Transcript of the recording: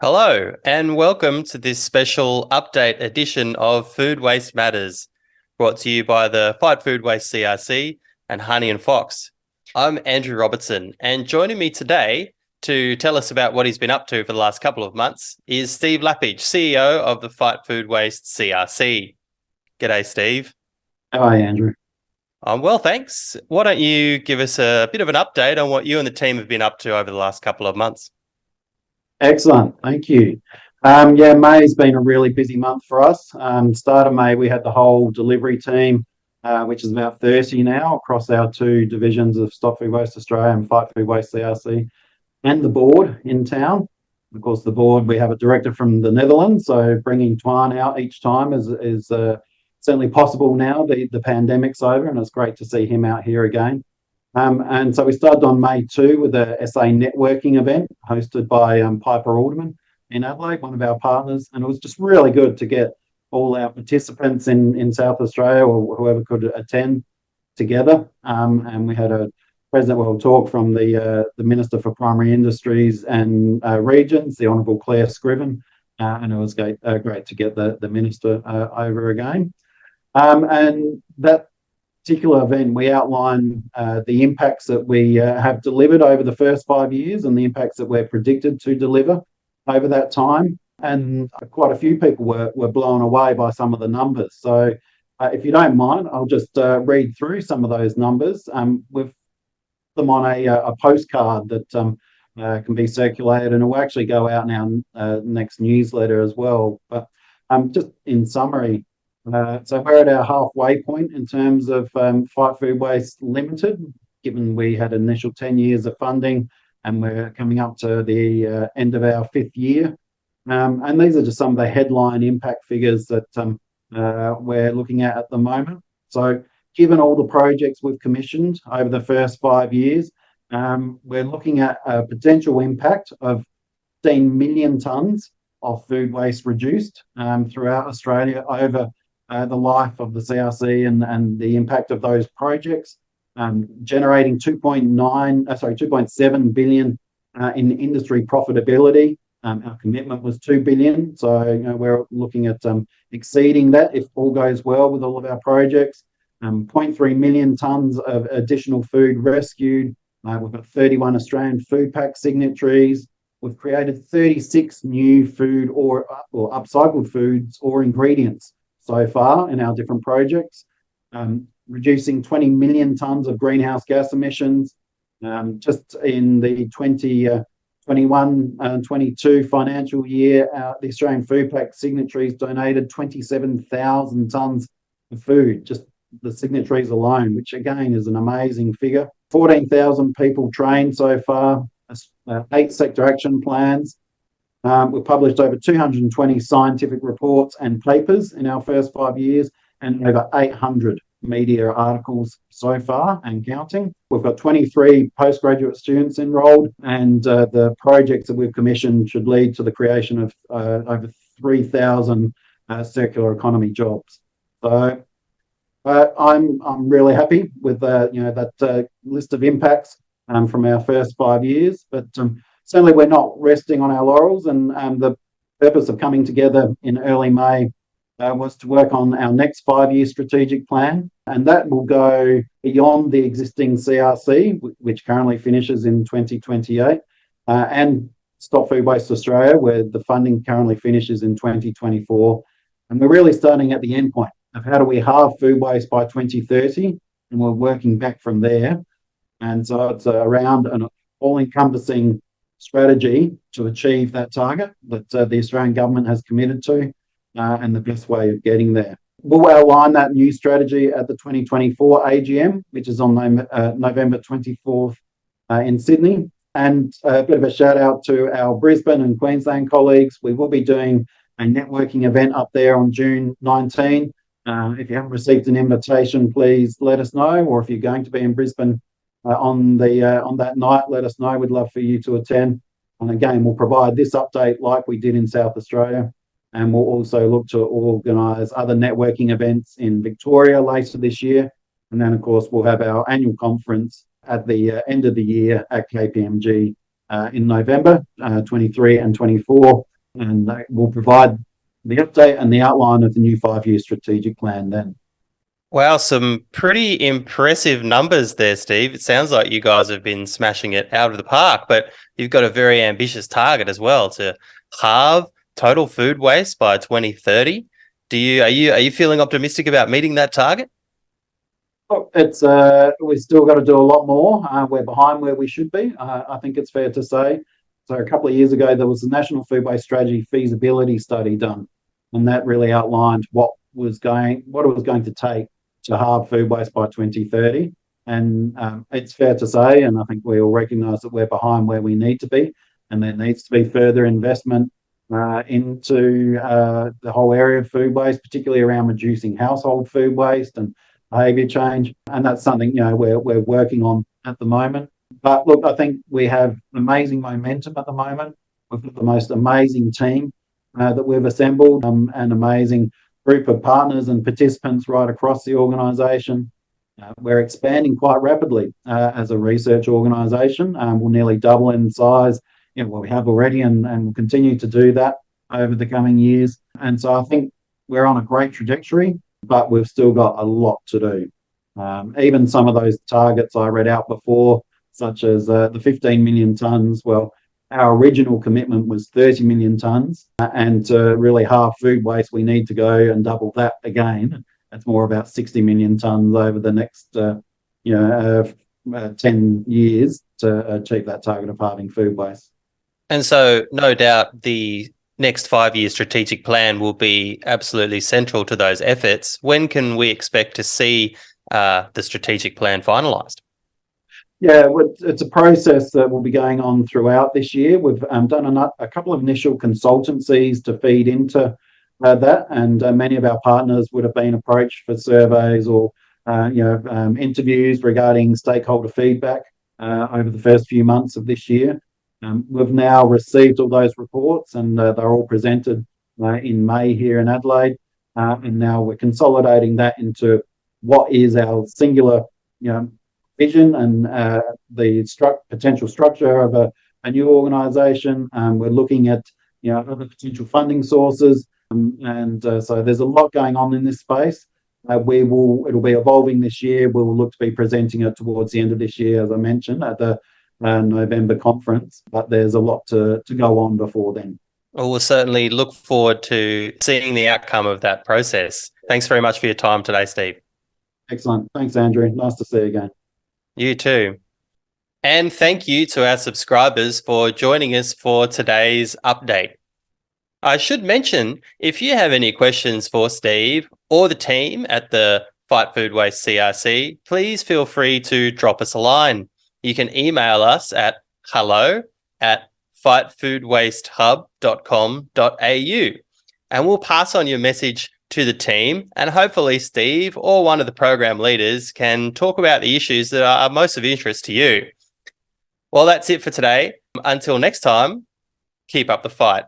Hello, and welcome to this special update edition of Food Waste Matters, brought to you by the Fight Food Waste CRC and Honey and Fox. I'm Andrew Robertson, and joining me today to tell us about what he's been up to for the last couple of months is Steve Lapidge, CEO of the Fight Food Waste CRC. G'day, Steve. Hi, Andrew. Well, thanks. Why don't you give us a bit of an update on what you and the team have been up to over the last couple of months? Excellent. Thank you. May's been a really busy month for us. Start of May, we had the whole delivery team, which is about 30 now across our two divisions of Stop Food Waste Australia and Fight Food Waste CRC, and the board in town. Of course, the board, we have a director from the Netherlands, so bringing Twan out each time is certainly possible now. The pandemic's over, and it's great to see him out here again. And so we started on May 2 with a SA networking event hosted by Piper Alderman in Adelaide, one of our partners. And it was just really good to get all our participants in South Australia or whoever could attend together. And we had a president talk from the Minister for Primary Industries and Regions, the Honourable Claire Scriven. And it was great to get the Minister over again. And that particular event, we outline the impacts that we have delivered over the first 5 years and the impacts that we're predicted to deliver over that time. And quite a few people were blown away by some of the numbers. So if you don't mind, I'll just read through some of those numbers. We've them on a postcard that can be circulated, and it will actually go out in our next newsletter as well. But just in summary, so we're at our halfway point in terms of Fight Food Waste Limited, given we had initial 10 years of funding and we're coming up to the end of our 5th year. And these are just some of the headline impact figures that we're looking at the moment. So given all the projects we've commissioned over the first 5 years, we're looking at a potential impact of 15 million tonnes of food waste reduced throughout Australia over the life of the CRC and the impact of those projects, generating 2.7 billion in industry profitability. Our commitment was 2 billion, so we're looking at exceeding that if all goes well with all of our projects. 0.3 million tonnes of additional food rescued. We've got 31 Australian food pack signatories. We've created 36 new food or upcycled foods or ingredients so far in our different projects, reducing 20 million tonnes of greenhouse gas emissions. Just in the 2021-22 financial year, the Australian food pack signatories donated 27,000 tonnes of food, just the signatories alone, which again is an amazing figure. 14,000 people trained so far, 8 sector action plans. We've published over 220 scientific reports and papers in our first 5 years and over 800 media articles so far and counting. We've got 23 postgraduate students enrolled, and the projects that we've commissioned should lead to the creation of over 3,000 circular economy jobs. So I'm really happy with that list of impacts from our first 5 years, but certainly we're not resting on our laurels, and the purpose of coming together in early May was to work on our next 5-year strategic plan, and that will go beyond the existing CRC, which currently finishes in 2028, and Stop Food Waste Australia, where the funding currently finishes in 2024. And we're really starting at the end point of how do we halve food waste by 2030, and we're working back from there. And so it's around an all-encompassing strategy to achieve that target that the Australian government has committed to, and the best way of getting there. We'll outline that new strategy at the 2024 AGM, which is on November 24th in Sydney. And a bit of a shout out to our Brisbane and Queensland colleagues. We will be doing a networking event up there on June 19. If you haven't received an invitation, please let us know, or if you're going to be in Brisbane on that night, let us know. We'd love for you to attend. And again, we'll provide this update like we did in South Australia, and we'll also look to organise other networking events in Victoria later this year. And then, of course, we'll have our annual conference at the end of the year at KPMG in November 23 and 24. and we'll provide the update and the outline of the new 5-year strategic plan then. Wow, some pretty impressive numbers there, Steve. It sounds like you guys have been smashing it out of the park, but you've got a very ambitious target as well to halve total food waste by 2030. Are you feeling optimistic about meeting that target? Look, we've still got to do a lot more. We're behind where we should be. I think it's fair to say. So a couple of years ago, there was a National Food Waste Strategy feasibility study done, and that really outlined what it was going to take to halve food waste by 2030. And it's fair to say, and I think we all recognise that we're behind where we need to be, and there needs to be further investment into the whole area of food waste, particularly around reducing household food waste and behaviour change. And that's something we're working on at the moment. But look, I think we have amazing momentum at the moment. We've got the most amazing team that we've assembled, an amazing group of partners and participants right across the organisation. We're expanding quite rapidly as a research organisation. We'll nearly double in size, what we have already, and we'll continue to do that over the coming years. And so I think we're on a great trajectory, but we've still got a lot to do. Even some of those targets I read out before, such as the 15 million tonnes, well, our original commitment was 30 million tonnes, and to really halve food waste, we need to go and double that again. It's more about 60 million tonnes over the next 10 years to achieve that target of halving food waste. And so, no doubt, the next 5-year strategic plan will be absolutely central to those efforts. When can we expect to see the strategic plan finalised? Yeah, it's a process that will be going on throughout this year. We've done a couple of initial consultancies to feed into that, and many of our partners would have been approached for surveys or interviews regarding stakeholder feedback over the first few months of this year. We've now received all those reports, and they're all presented in May here in Adelaide, and now we're consolidating that into what is our singular vision and the potential structure of a new organisation. We're looking at other potential funding sources, so there's a lot going on in this space. It'll be evolving this year. We will look to be presenting it towards the end of this year, as I mentioned, at the November conference, but there's a lot to go on before then. Well, we'll certainly look forward to seeing the outcome of that process. Thanks very much for your time today, Steve. Excellent. Thanks, Andrew. Nice to see you again. You too. And thank you to our subscribers for joining us for today's update. I should mention, if you have any questions for Steve or the team at the Fight Food Waste CRC, please feel free to drop us a line. You can email us at hello@fightfoodwastehub.com.au, and we'll pass on your message to the team, and hopefully Steve or one of the program leaders can talk about the issues that are most of interest to you. Well, that's it for today. Until next time, keep up the fight.